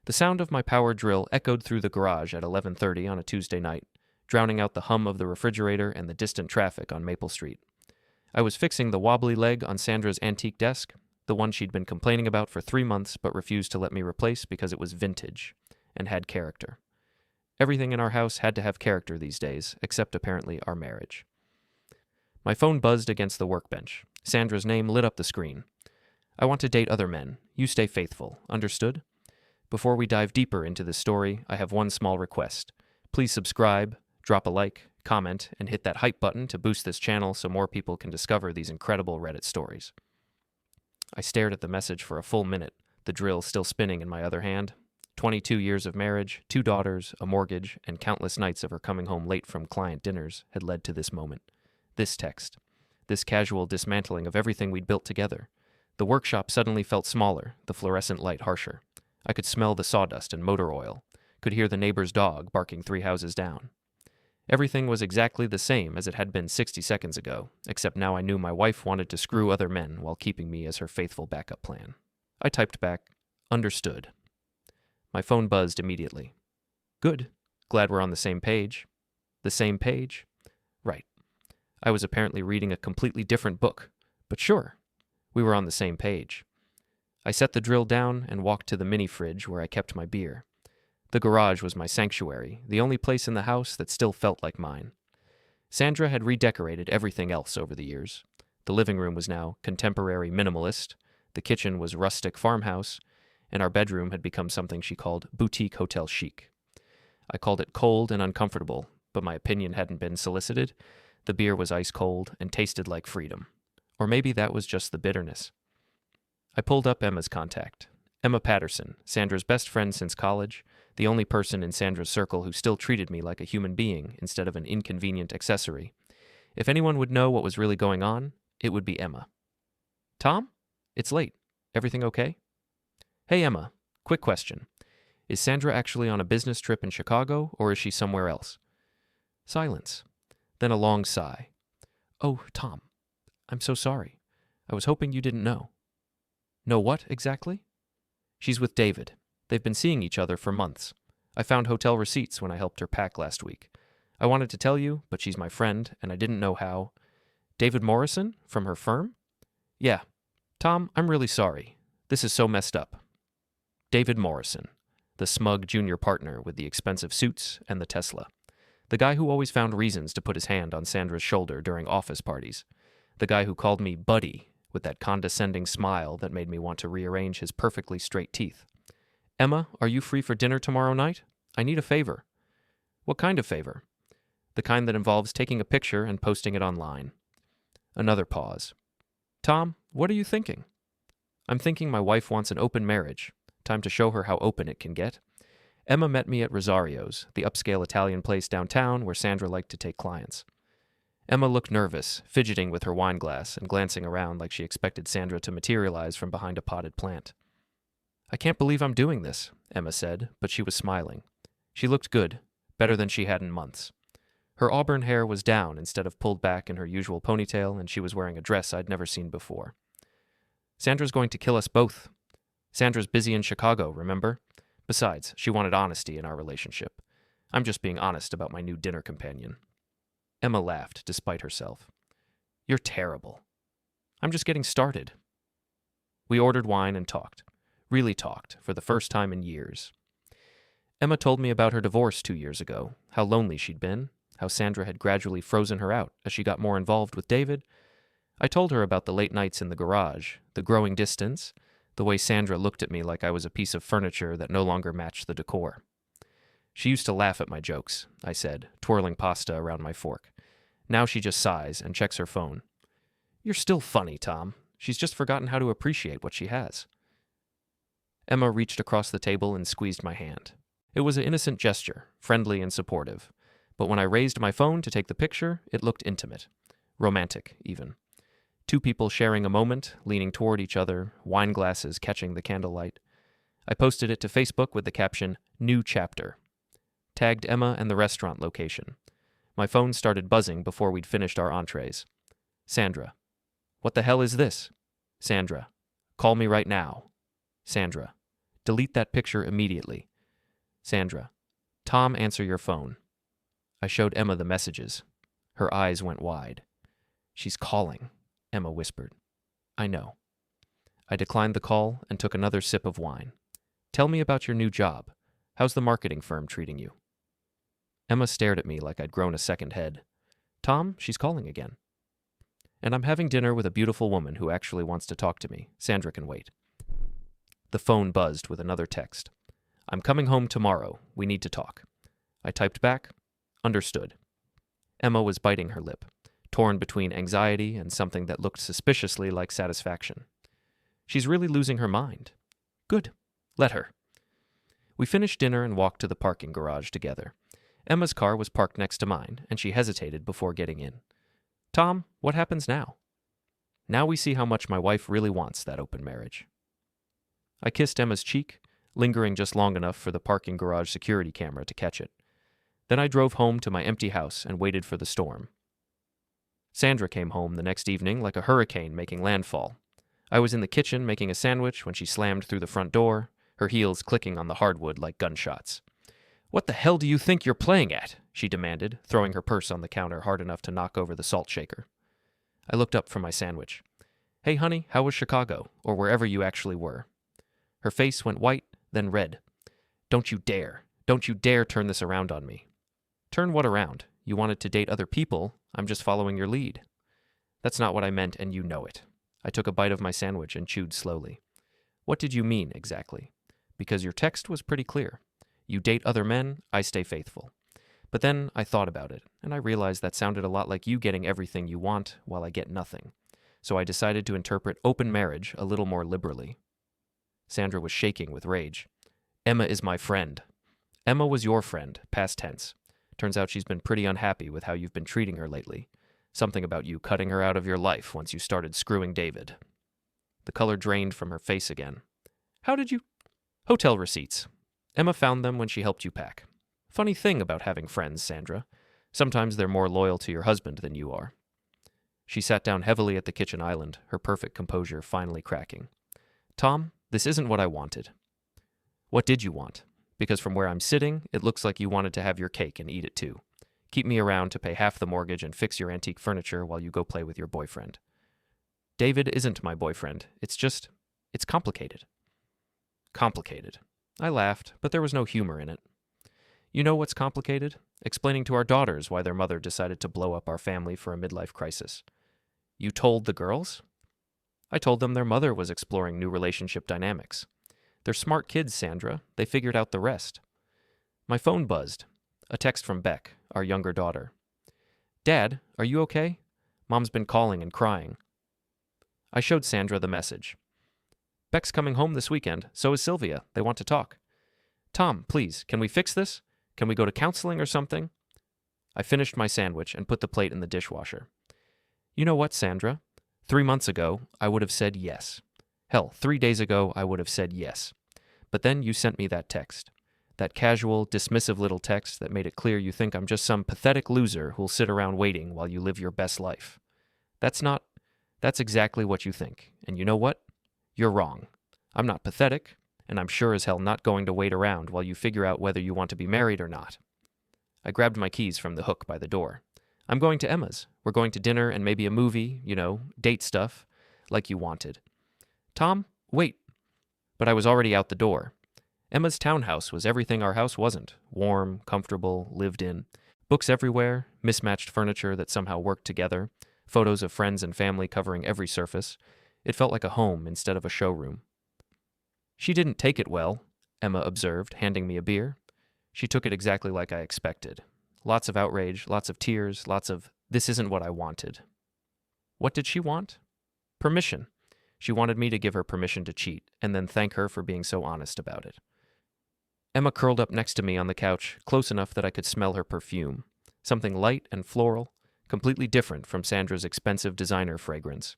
The sound of my power drill echoed through the garage at 11:30 on a Tuesday night, drowning out the hum of the refrigerator and the distant traffic on Maple Street. I was fixing the wobbly leg on Sandra's antique desk, the one she'd been complaining about for 3 months but refused to let me replace because it was vintage and had character. Everything in our house had to have character these days, except apparently our marriage. My phone buzzed against the workbench. Sandra's name lit up the screen. I want to date other men. You stay faithful. Understood? Before we dive deeper into this story, I have one small request. Please subscribe, drop a like, comment, and hit that hype button to boost this channel so more people can discover these incredible Reddit stories. I stared at the message for a full minute, the drill still spinning in my other hand. 22 years of marriage, 2 daughters, a mortgage, and countless nights of her coming home late from client dinners had led to this moment. This text. This casual dismantling of everything we'd built together. The workshop suddenly felt smaller, the fluorescent light harsher. I could smell the sawdust and motor oil, could hear the neighbor's dog barking 3 houses down. Everything was exactly the same as it had been 60 seconds ago, except now I knew my wife wanted to screw other men while keeping me as her faithful backup plan. I typed back, "Understood." My phone buzzed immediately. "Good. Glad we're on the same page." The same page? Right. I was apparently reading a completely different book, but sure, we were on the same page. I set the drill down and walked to the mini fridge where I kept my beer. The garage was my sanctuary, the only place in the house that still felt like mine. Sandra had redecorated everything else over the years. The living room was now contemporary minimalist, the kitchen was rustic farmhouse, and our bedroom had become something she called boutique hotel chic. I called it cold and uncomfortable, but my opinion hadn't been solicited. The beer was ice cold and tasted like freedom. Or maybe that was just the bitterness. I pulled up Emma's contact. Emma Patterson, Sandra's best friend since college, the only person in Sandra's circle who still treated me like a human being instead of an inconvenient accessory. If anyone would know what was really going on, it would be Emma. "Tom? It's late. Everything okay?" "Hey, Emma. Quick question. Is Sandra actually on a business trip in Chicago, or is she somewhere else?" Silence. Then a long sigh. "Oh, Tom. I'm so sorry. I was hoping you didn't know." "Know what, exactly?" "She's with David. They've been seeing each other for months. I found hotel receipts when I helped her pack last week. I wanted to tell you, but she's my friend, and I didn't know how." "David Morrison? From her firm?" "Yeah. Tom, I'm really sorry. This is so messed up." David Morrison, the smug junior partner with the expensive suits and the Tesla. The guy who always found reasons to put his hand on Sandra's shoulder during office parties. The guy who called me buddy with that condescending smile that made me want to rearrange his perfectly straight teeth. "Emma, are you free for dinner tomorrow night? I need a favor." "What kind of favor?" "The kind that involves taking a picture and posting it online." Another pause. "Tom, what are you thinking?" "I'm thinking my wife wants an open marriage. Time to show her how open it can get." Emma met me at Rosario's, the upscale Italian place downtown where Sandra liked to take clients. Emma looked nervous, fidgeting with her wine glass and glancing around like she expected Sandra to materialize from behind a potted plant. "I can't believe I'm doing this," Emma said, but she was smiling. She looked good, better than she had in months. Her auburn hair was down instead of pulled back in her usual ponytail, and she was wearing a dress I'd never seen before. "Sandra's going to kill us both. Sandra's busy in Chicago, remember? Besides, she wanted honesty in our relationship. I'm just being honest about my new dinner companion." Emma laughed, despite herself. "You're terrible." "I'm just getting started." We ordered wine and talked. Really talked, for the first time in years. Emma told me about her divorce 2 years ago, how lonely she'd been, how Sandra had gradually frozen her out as she got more involved with David. I told her about the late nights in the garage, the growing distance, the way Sandra looked at me like I was a piece of furniture that no longer matched the decor. "She used to laugh at my jokes," I said, twirling pasta around my fork. Now she just sighs and checks her phone. "You're still funny, Tom. She's just forgotten how to appreciate what she has." Emma reached across the table and squeezed my hand. It was an innocent gesture, friendly and supportive. But when I raised my phone to take the picture, it looked intimate. Romantic, even. 2 people sharing a moment, leaning toward each other, wine glasses catching the candlelight. I posted it to Facebook with the caption, "New Chapter." Tagged Emma and the restaurant location. My phone started buzzing before we'd finished our entrees. Sandra. "What the hell is this?" Sandra. "Call me right now." Sandra. Delete that picture immediately. Sandra, Tom, answer your phone. I showed Emma the messages. Her eyes went wide. She's calling, Emma whispered. I know. I declined the call and took another sip of wine. Tell me about your new job. How's the marketing firm treating you? Emma stared at me like I'd grown a second head. Tom, she's calling again. And I'm having dinner with a beautiful woman who actually wants to talk to me. Sandra can wait. The phone buzzed with another text. I'm coming home tomorrow. We need to talk. I typed back, understood. Emma was biting her lip, torn between anxiety and something that looked suspiciously like satisfaction. She's really losing her mind. Good. Let her. We finished dinner and walked to the parking garage together. Emma's car was parked next to mine, and she hesitated before getting in. Tom, what happens now? Now we see how much my wife really wants that open marriage. I kissed Emma's cheek, lingering just long enough for the parking garage security camera to catch it. Then I drove home to my empty house and waited for the storm. Sandra came home the next evening like a hurricane making landfall. I was in the kitchen making a sandwich when she slammed through the front door, her heels clicking on the hardwood like gunshots. What the hell do you think you're playing at? She demanded, throwing her purse on the counter hard enough to knock over the salt shaker. I looked up from my sandwich. Hey, honey, how was Chicago, or wherever you actually were? Her face went white, then red. Don't you dare turn this around on me. Turn what around? You wanted to date other people. I'm just following your lead. That's not what I meant, and you know it. I took a bite of my sandwich and chewed slowly. What did you mean, exactly? Because your text was pretty clear. You date other men, I stay faithful. But then I thought about it, and I realized that sounded a lot like you getting everything you want while I get nothing. So I decided to interpret open marriage a little more liberally. Sandra was shaking with rage. Emma is my friend. Emma was your friend, past tense. Turns out she's been pretty unhappy with how you've been treating her lately. Something about you cutting her out of your life once you started screwing David. The color drained from her face again. How did you? Hotel receipts. Emma found them when she helped you pack. Funny thing about having friends, Sandra. Sometimes they're more loyal to your husband than you are. She sat down heavily at the kitchen island, her perfect composure finally cracking. Tom, this isn't what I wanted. What did you want? Because from where I'm sitting, it looks like you wanted to have your cake and eat it too. Keep me around to pay half the mortgage and fix your antique furniture while you go play with your boyfriend. David isn't my boyfriend. It's complicated. Complicated. I laughed, but there was no humor in it. You know what's complicated? Explaining to our daughters why their mother decided to blow up our family for a midlife crisis. You told the girls? I told them their mother was exploring new relationship dynamics. They're smart kids, Sandra. They figured out the rest. My phone buzzed. A text from Beck, our younger daughter. Dad, are you okay? Mom's been calling and crying. I showed Sandra the message. Beck's coming home this weekend. So is Sylvia. They want to talk. Tom, please, can we fix this? Can we go to counseling or something? I finished my sandwich and put the plate in the dishwasher. You know what, Sandra? 3 months ago, I would have said yes. Hell, 3 days ago, I would have said yes. But then you sent me that text. That casual, dismissive little text that made it clear you think I'm just some pathetic loser who'll sit around waiting while you live your best life. That's exactly what you think. And you know what? You're wrong. I'm not pathetic, and I'm sure as hell not going to wait around while you figure out whether you want to be married or not. I grabbed my keys from the hook by the door. I'm going to Emma's. We're going to dinner and maybe a movie, date stuff, like you wanted. Tom, wait. But I was already out the door. Emma's townhouse was everything our house wasn't. Warm, comfortable, lived in. Books everywhere, mismatched furniture that somehow worked together, photos of friends and family covering every surface. It felt like a home instead of a showroom. She didn't take it well, Emma observed, handing me a beer. She took it exactly like I expected. Lots of outrage, lots of tears, lots of, this isn't what I wanted. What did she want? Permission. She wanted me to give her permission to cheat, and then thank her for being so honest about it. Emma curled up next to me on the couch, close enough that I could smell her perfume. Something light and floral, completely different from Sandra's expensive designer fragrance.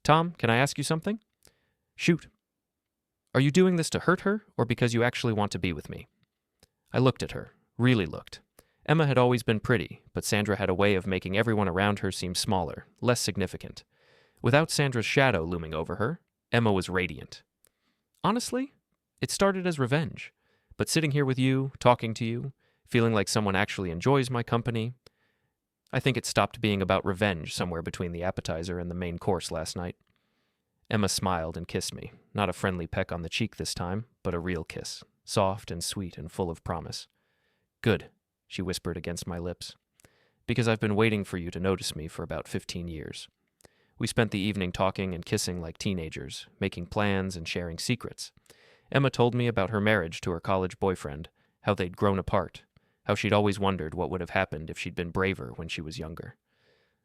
Tom, can I ask you something? Shoot. Are you doing this to hurt her, or because you actually want to be with me? I looked at her, really looked. Emma had always been pretty, but Sandra had a way of making everyone around her seem smaller, less significant. Without Sandra's shadow looming over her, Emma was radiant. Honestly, It started as revenge, but sitting here with you, talking to you, feeling like someone actually enjoys my company, I think it stopped being about revenge somewhere between the appetizer and the main course last night. Emma smiled and kissed me, not a friendly peck on the cheek this time, but a real kiss, soft and sweet and full of promise. Good, she whispered against my lips, because I've been waiting for you to notice me for about 15 years. We spent the evening talking and kissing like teenagers, making plans and sharing secrets. Emma told me about her marriage to her college boyfriend, how they'd grown apart, how she'd always wondered what would have happened if she'd been braver when she was younger.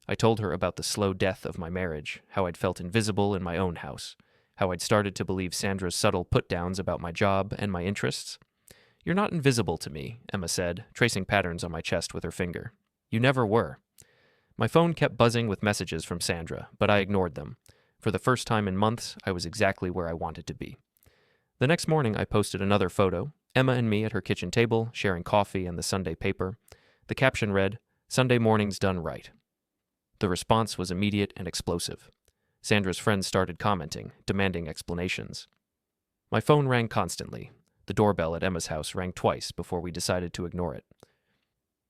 I told her about the slow death of my marriage, how I'd felt invisible in my own house, how I'd started to believe Sandra's subtle put-downs about my job and my interests. You're not invisible to me, Emma said, tracing patterns on my chest with her finger. You never were. My phone kept buzzing with messages from Sandra, but I ignored them. For the first time in months, I was exactly where I wanted to be. The next morning, I posted another photo, Emma and me at her kitchen table, sharing coffee and the Sunday paper. The caption read, "Sunday morning's done right." The response was immediate and explosive. Sandra's friends started commenting, demanding explanations. My phone rang constantly. The doorbell at Emma's house rang twice before we decided to ignore it.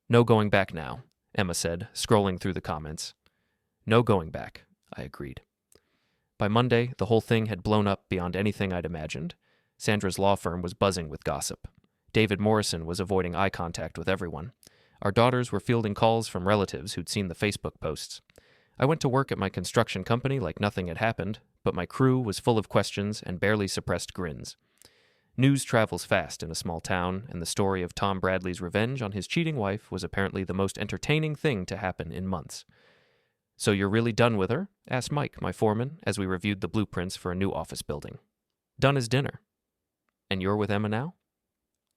"No going back now," Emma said, scrolling through the comments. "No going back," I agreed. By Monday, the whole thing had blown up beyond anything I'd imagined. Sandra's law firm was buzzing with gossip. David Morrison was avoiding eye contact with everyone. Our daughters were fielding calls from relatives who'd seen the Facebook posts. I went to work at my construction company like nothing had happened, but my crew was full of questions and barely suppressed grins. News travels fast in a small town, and the story of Tom Bradley's revenge on his cheating wife was apparently the most entertaining thing to happen in months. "So you're really done with her?" asked Mike, my foreman, as we reviewed the blueprints for a new office building. "Done as dinner." "And you're with Emma now?"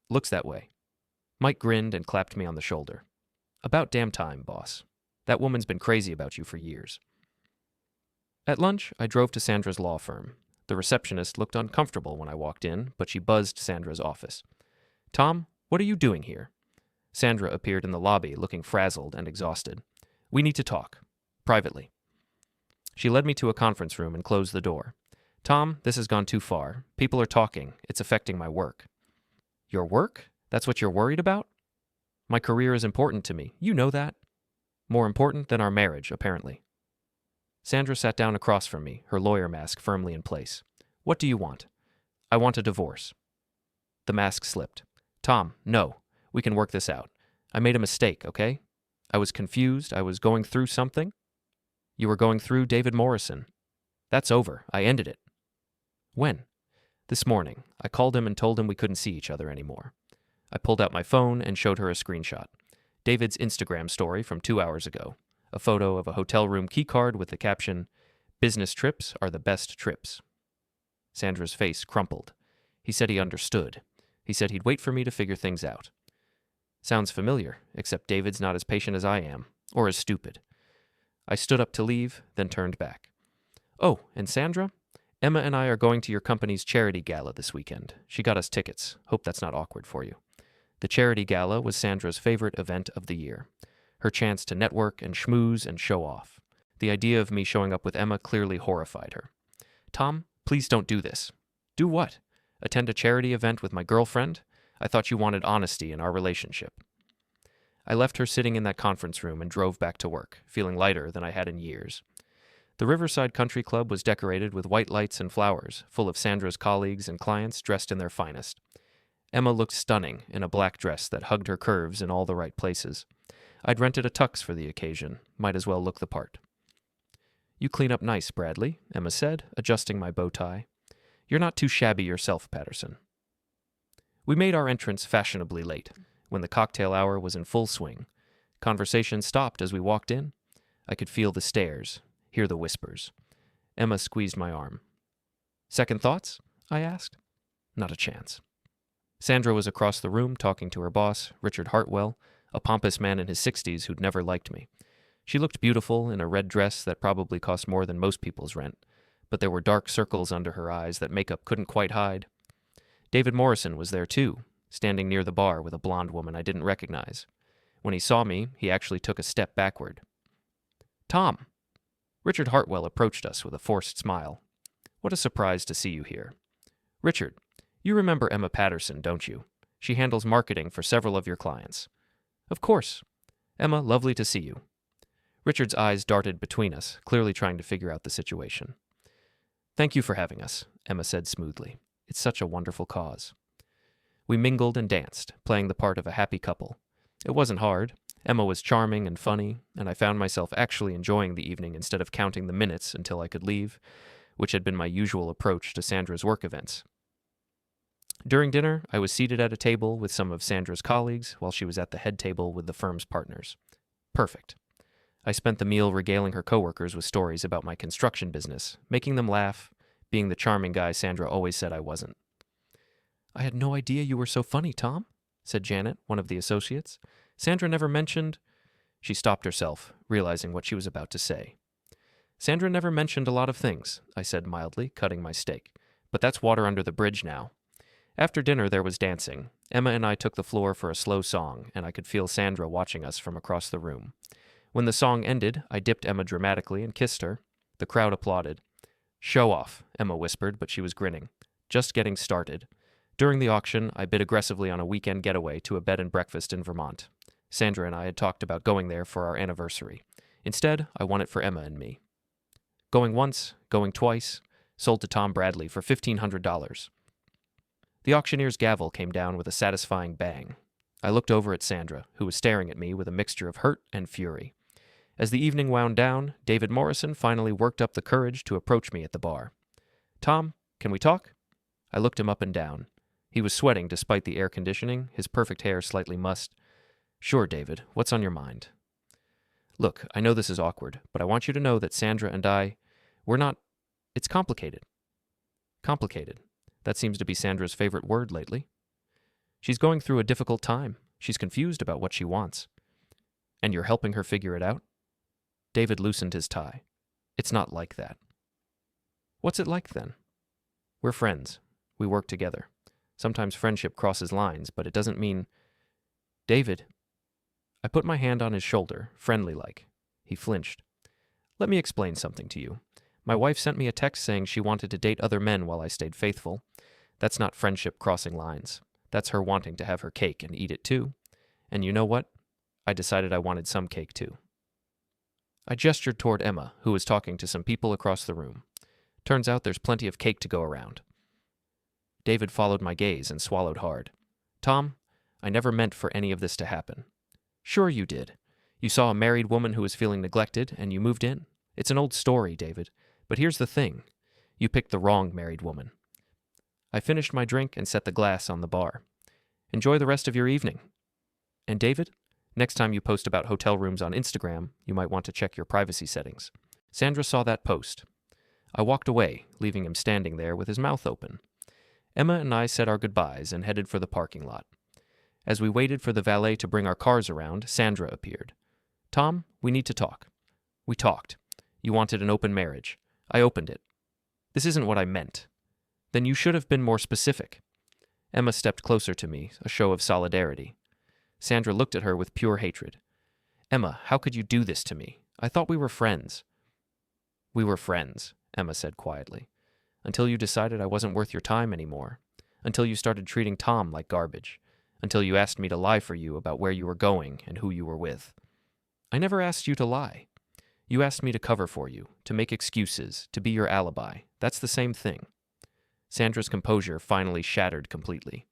"Looks that way." Mike grinned and clapped me on the shoulder. "About damn time, boss. That woman's been crazy about you for years." At lunch, I drove to Sandra's law firm. The receptionist looked uncomfortable when I walked in, but she buzzed Sandra's office. "Tom, what are you doing here?" Sandra appeared in the lobby, looking frazzled and exhausted. "We need to talk. Privately." She led me to a conference room and closed the door. "Tom, this has gone too far. People are talking. It's affecting my work." "Your work? That's what you're worried about?" "My career is important to me. You know that." "More important than our marriage, apparently." Sandra sat down across from me, her lawyer mask firmly in place. "What do you want?" "I want a divorce." The mask slipped. "Tom, no. We can work this out. I made a mistake, okay? I was confused. I was going through something." "You were going through David Morrison." "That's over. I ended it." "When?" "This morning. I called him and told him we couldn't see each other anymore." I pulled out my phone and showed her a screenshot. David's Instagram story from 2 hours ago. A photo of a hotel room keycard with the caption, "Business trips are the best trips." Sandra's face crumpled. He said he understood. He said he'd wait for me to figure things out. Sounds familiar, except David's not as patient as I am, or as stupid. I stood up to leave, then turned back. "Oh, and Sandra? Emma and I are going to your company's charity gala this weekend. She got us tickets. Hope that's not awkward for you." The charity gala was Sandra's favorite event of the year. Her chance to network and schmooze and show off. The idea of me showing up with Emma clearly horrified her. "Tom, please don't do this." "Do what? Attend a charity event with my girlfriend? I thought you wanted honesty in our relationship." I left her sitting in that conference room and drove back to work, feeling lighter than I had in years. The Riverside Country Club was decorated with white lights and flowers, full of Sandra's colleagues and clients dressed in their finest. Emma looked stunning in a black dress that hugged her curves in all the right places. I'd rented a tux for the occasion, might as well look the part. "You clean up nice, Bradley," Emma said, adjusting my bow tie. "You're not too shabby yourself, Patterson." We made our entrance fashionably late, when the cocktail hour was in full swing. Conversation stopped as we walked in. I could feel the stares, hear the whispers. Emma squeezed my arm. "Second thoughts?" I asked. "Not a chance." Sandra was across the room talking to her boss, Richard Hartwell, a pompous man in his 60s who'd never liked me. She looked beautiful in a red dress that probably cost more than most people's rent, but there were dark circles under her eyes that makeup couldn't quite hide. David Morrison was there too, standing near the bar with a blonde woman I didn't recognize. When he saw me, he actually took a step backward. "Tom!" Richard Hartwell approached us with a forced smile. "What a surprise to see you here." "Richard, You remember Emma Patterson, don't you? She handles marketing for several of your clients. Of course. Emma, lovely to see you. Richard's eyes darted between us, clearly trying to figure out the situation. Thank you for having us, Emma said smoothly. It's such a wonderful cause. We mingled and danced, playing the part of a happy couple. It wasn't hard. Emma was charming and funny, and I found myself actually enjoying the evening instead of counting the minutes until I could leave, which had been my usual approach to Sandra's work events. During dinner, I was seated at a table with some of Sandra's colleagues while she was at the head table with the firm's partners. Perfect. I spent the meal regaling her coworkers with stories about my construction business, making them laugh, being the charming guy Sandra always said I wasn't. I had no idea you were so funny, Tom, said Janet, one of the associates. Sandra never mentioned... She stopped herself, realizing what she was about to say. Sandra never mentioned a lot of things, I said mildly, cutting my steak. But that's water under the bridge now. After dinner, there was dancing. Emma and I took the floor for a slow song, and I could feel Sandra watching us from across the room. When the song ended, I dipped Emma dramatically and kissed her. The crowd applauded. Show off, Emma whispered, but she was grinning. Just getting started. During the auction, I bid aggressively on a weekend getaway to a bed and breakfast in Vermont. Sandra and I had talked about going there for our anniversary. Instead, I won it for Emma and me. Going once, going twice, sold to Tom Bradley for $1,500. The auctioneer's gavel came down with a satisfying bang. I looked over at Sandra, who was staring at me with a mixture of hurt and fury. As the evening wound down, David Morrison finally worked up the courage to approach me at the bar. Tom, can we talk? I looked him up and down. He was sweating despite the air conditioning, his perfect hair slightly mussed. Sure, David, what's on your mind? Look, I know this is awkward, but I want you to know that Sandra and we're not... It's complicated. Complicated. That seems to be Sandra's favorite word lately. She's going through a difficult time. She's confused about what she wants. And you're helping her figure it out? David loosened his tie. It's not like that. What's it like then? We're friends. We work together. Sometimes friendship crosses lines, but it doesn't mean... David. I put my hand on his shoulder, friendly-like. He flinched. Let me explain something to you. My wife sent me a text saying she wanted to date other men while I stayed faithful. That's not friendship crossing lines. That's her wanting to have her cake and eat it too. And you know what? I decided I wanted some cake too. I gestured toward Emma, who was talking to some people across the room. Turns out there's plenty of cake to go around. David followed my gaze and swallowed hard. Tom, I never meant for any of this to happen. Sure you did. You saw a married woman who was feeling neglected, and you moved in. It's an old story, David. But here's the thing. You picked the wrong married woman. I finished my drink and set the glass on the bar. Enjoy the rest of your evening. And David, next time you post about hotel rooms on Instagram, you might want to check your privacy settings. Sandra saw that post. I walked away, leaving him standing there with his mouth open. Emma and I said our goodbyes and headed for the parking lot. As we waited for the valet to bring our cars around, Sandra appeared. Tom, we need to talk. We talked. You wanted an open marriage. I opened it. This isn't what I meant. Then you should have been more specific. Emma stepped closer to me, a show of solidarity. Sandra looked at her with pure hatred. Emma, how could you do this to me? I thought we were friends. We were friends, Emma said quietly. Until you decided I wasn't worth your time anymore. Until you started treating Tom like garbage. Until you asked me to lie for you about where you were going and who you were with. I never asked you to lie. You asked me to cover for you, to make excuses, to be your alibi. That's the same thing. Sandra's composure finally shattered completely.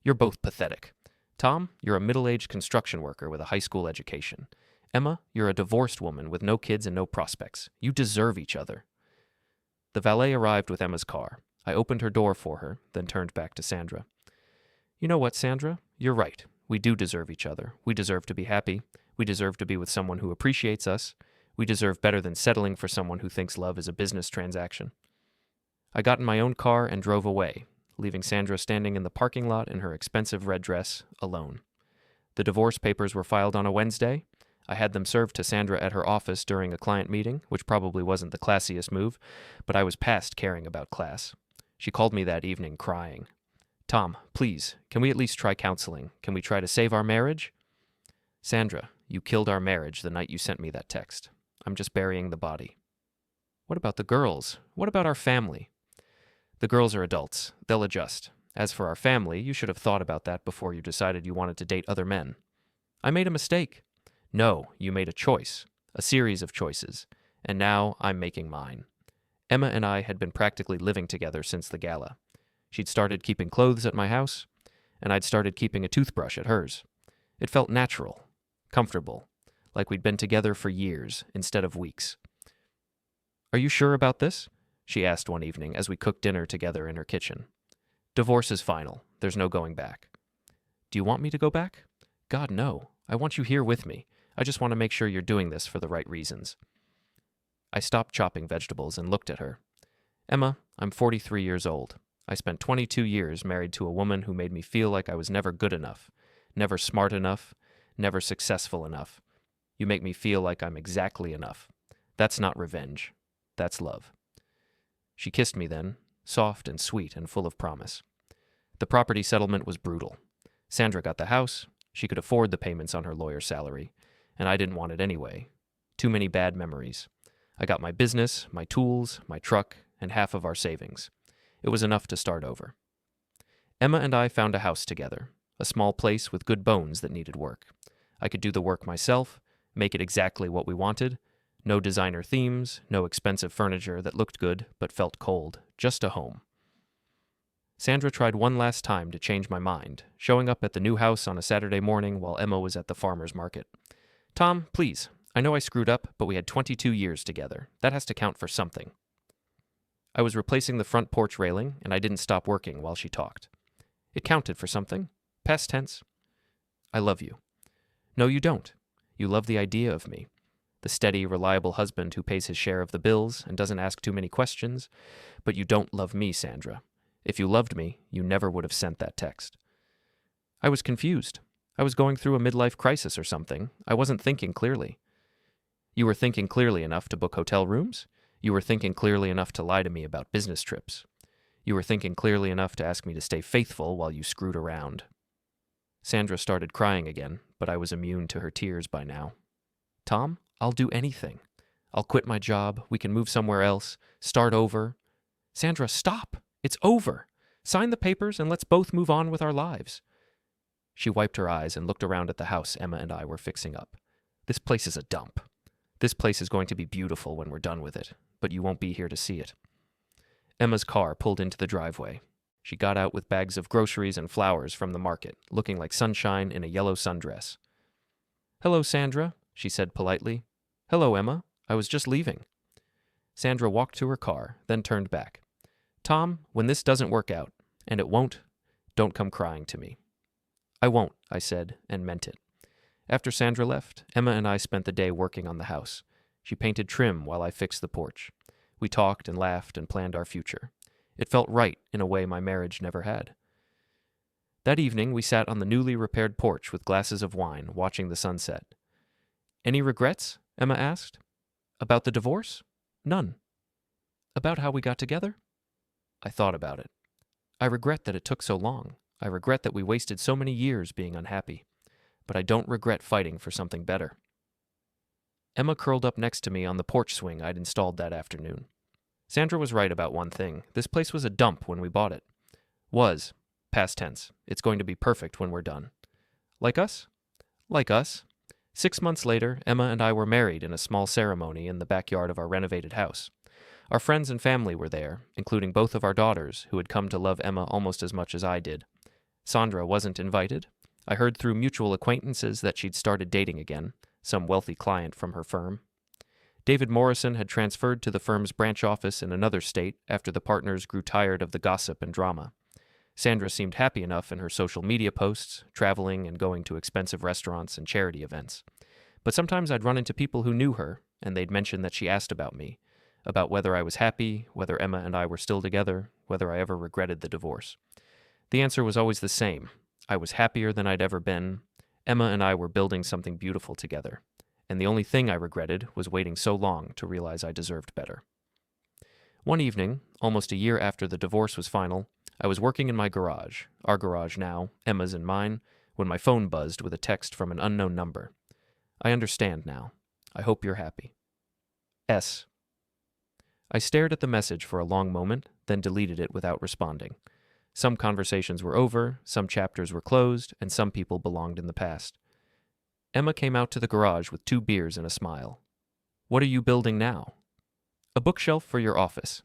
You're both pathetic. Tom, you're a middle-aged construction worker with a high school education. Emma, you're a divorced woman with no kids and no prospects. You deserve each other. The valet arrived with Emma's car. I opened her door for her, then turned back to Sandra. You know what, Sandra? You're right. We do deserve each other. We deserve to be happy. We deserve to be with someone who appreciates us. We deserve better than settling for someone who thinks love is a business transaction. I got in my own car and drove away, leaving Sandra standing in the parking lot in her expensive red dress, alone. The divorce papers were filed on a Wednesday. I had them served to Sandra at her office during a client meeting, which probably wasn't the classiest move, but I was past caring about class. She called me that evening crying. Tom, please, can we at least try counseling? Can we try to save our marriage? Sandra, you killed our marriage the night you sent me that text. I'm just burying the body. What about the girls? What about our family? The girls are adults. They'll adjust. As for our family, you should have thought about that before you decided you wanted to date other men. I made a mistake. No, you made a choice, a series of choices, and now I'm making mine. Emma and I had been practically living together since the gala. She'd started keeping clothes at my house, and I'd started keeping a toothbrush at hers. It felt natural, comfortable, like we'd been together for years instead of weeks. Are you sure about this? She asked one evening as we cooked dinner together in her kitchen. Divorce is final. There's no going back. Do you want me to go back? God, no. I want you here with me. I just want to make sure you're doing this for the right reasons. I stopped chopping vegetables and looked at her. Emma, I'm 43 years old. I spent 22 years married to a woman who made me feel like I was never good enough, never smart enough, never successful enough. You make me feel like I'm exactly enough. That's not revenge. That's love. She kissed me then, soft and sweet and full of promise. The property settlement was brutal. Sandra got the house. She could afford the payments on her lawyer's salary, and I didn't want it anyway. Too many bad memories. I got my business, my tools, my truck, and half of our savings. It was enough to start over. Emma and I found a house together, a small place with good bones that needed work. I could do the work myself, make it exactly what we wanted. No designer themes, no expensive furniture that looked good but felt cold, just a home. Sandra tried one last time to change my mind, showing up at the new house on a Saturday morning while Emma was at the farmer's market. Tom, please, I know I screwed up, but we had 22 years together. That has to count for something. I was replacing the front porch railing, and I didn't stop working while she talked. It counted for something. Past tense. I love you. No, you don't. You love the idea of me. The steady, reliable husband who pays his share of the bills and doesn't ask too many questions. But you don't love me, Sandra. If you loved me, you never would have sent that text. I was confused. I was going through a midlife crisis or something. I wasn't thinking clearly. You were thinking clearly enough to book hotel rooms? You were thinking clearly enough to lie to me about business trips. You were thinking clearly enough to ask me to stay faithful while you screwed around. Sandra started crying again, but I was immune to her tears by now. Tom, I'll do anything. I'll quit my job. We can move somewhere else. Start over. Sandra, stop. It's over. Sign the papers and let's both move on with our lives. She wiped her eyes and looked around at the house Emma and I were fixing up. This place is a dump. This place is going to be beautiful when we're done with it, but you won't be here to see it. Emma's car pulled into the driveway. She got out with bags of groceries and flowers from the market, looking like sunshine in a yellow sundress. Hello, Sandra, she said politely. Hello, Emma. I was just leaving. Sandra walked to her car, then turned back. Tom, when this doesn't work out, and it won't, don't come crying to me. I won't, I said, and meant it. After Sandra left, Emma and I spent the day working on the house. She painted trim while I fixed the porch. We talked and laughed and planned our future. It felt right in a way my marriage never had. That evening, we sat on the newly repaired porch with glasses of wine, watching the sunset. Any regrets? Emma asked. About the divorce? None. About how we got together? I thought about it. I regret that it took so long. I regret that we wasted so many years being unhappy. But I don't regret fighting for something better. Emma curled up next to me on the porch swing I'd installed that afternoon. Sandra was right about one thing. This place was a dump when we bought it. Was. Past tense. It's going to be perfect when we're done. Like us? Like us. 6 months later, Emma and I were married in a small ceremony in the backyard of our renovated house. Our friends and family were there, including both of our daughters, who had come to love Emma almost as much as I did. Sandra wasn't invited. I heard through mutual acquaintances that she'd started dating again, some wealthy client from her firm. David Morrison had transferred to the firm's branch office in another state after the partners grew tired of the gossip and drama. Sandra seemed happy enough in her social media posts, traveling and going to expensive restaurants and charity events. But sometimes I'd run into people who knew her, and they'd mention that she asked about me, about whether I was happy, whether Emma and I were still together, whether I ever regretted the divorce. The answer was always the same. I was happier than I'd ever been. Emma and I were building something beautiful together, and the only thing I regretted was waiting so long to realize I deserved better. One evening, almost a year after the divorce was final, I was working in my garage, our garage now, Emma's and mine, when my phone buzzed with a text from an unknown number. I understand now. I hope you're happy. S. I stared at the message for a long moment, then deleted it without responding. Some conversations were over, some chapters were closed, and some people belonged in the past. Emma came out to the garage with 2 beers and a smile. "What are you building now?" "A bookshelf for your office."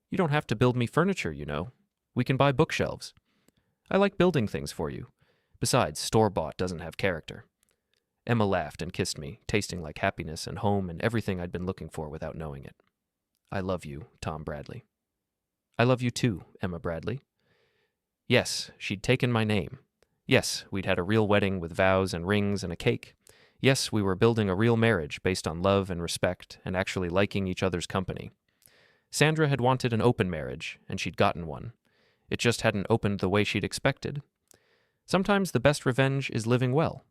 "You don't have to build me furniture, you know. We can buy bookshelves." "I like building things for you. Besides, store-bought doesn't have character." Emma laughed and kissed me, tasting like happiness and home and everything I'd been looking for without knowing it. "I love you, Tom Bradley." "I love you too, Emma Bradley." Yes, she'd taken my name. Yes, we'd had a real wedding with vows and rings and a cake. Yes, we were building a real marriage based on love and respect and actually liking each other's company. Sandra had wanted an open marriage, and she'd gotten one. It just hadn't opened the way she'd expected. Sometimes the best revenge is living well.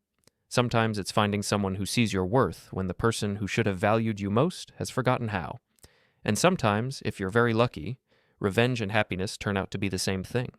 Sometimes it's finding someone who sees your worth when the person who should have valued you most has forgotten how. And sometimes, if you're very lucky, revenge and happiness turn out to be the same thing.